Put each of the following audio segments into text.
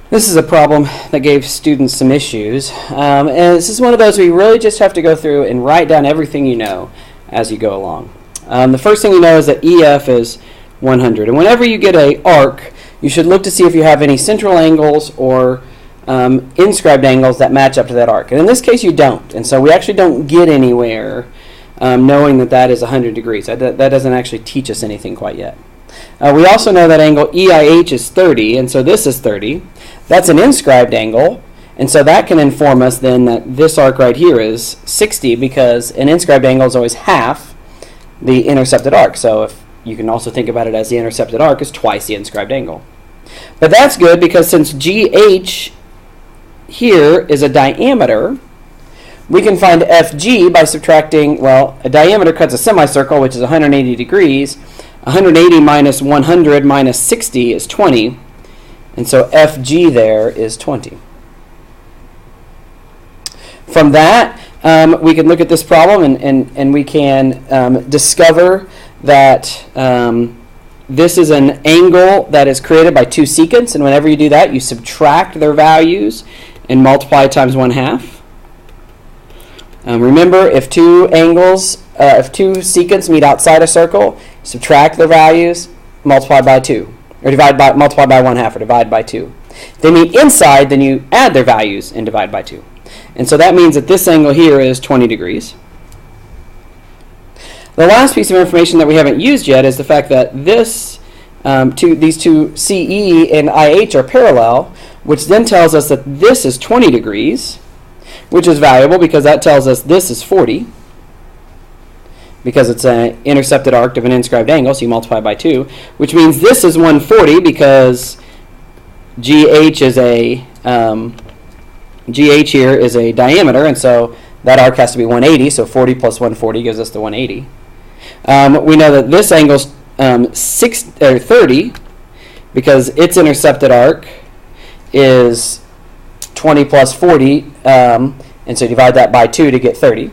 This is a problem that gave students some issues, and this is one of those where you really just have to go through and write down everything you know as you go along. The first thing we know is that EF is 100, and whenever you get an arc, you should look to see if you have any central angles or inscribed angles that match up to that arc. And in this case, you don't, and so we actually don't get anywhere knowing that that is 100 degrees. That doesn't actually teach us anything quite yet. We also know that angle EIH is 30, and so this is 30. That's an inscribed angle, and so that can inform us then that this arc right here is 60, because an inscribed angle is always half the intercepted arc. So if you can also think about it as the intercepted arc is twice the inscribed angle. But that's good, because since GH here is a diameter, we can find FG by subtracting, well, a diameter cuts a semicircle, which is 180 degrees. 180 minus 100 minus 60 is 20. And so FG there is 20. From that, we can look at this problem and we can discover that this is an angle that is created by two secants. And whenever you do that, you subtract their values and multiply times 1/2. Remember, if two secants meet outside a circle, subtract their values, multiply by 2. Or multiply by 1/2, or divide by 2. If they meet inside, then you add their values and divide by 2. And so that means that this angle here is 20 degrees. The last piece of information that we haven't used yet is the fact that these two CE and IH are parallel, which then tells us that this is 20 degrees, which is valuable because that tells us this is 40. Because it's an intercepted arc of an inscribed angle, so you multiply by 2, which means this is 140 because GH is GH here is a diameter, and so that arc has to be 180, so 40 plus 140 gives us the 180. We know that this angle's 30 because its intercepted arc is 20 plus 40, and so divide that by 2 to get 30.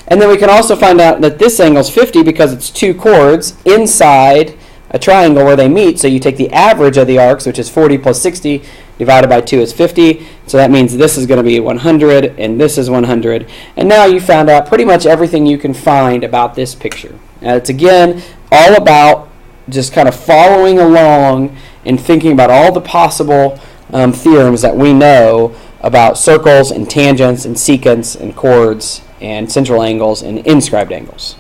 And then we can also find out that this angle is 50 because it's two chords inside a triangle where they meet. So you take the average of the arcs, which is 40 plus 60, divided by 2 is 50. So that means this is going to be 100, and this is 100. And now you found out pretty much everything you can find about this picture. Now it's, again, all about just kind of following along and thinking about all the possible theorems that we know about circles and tangents and secants and chords and central angles and inscribed angles.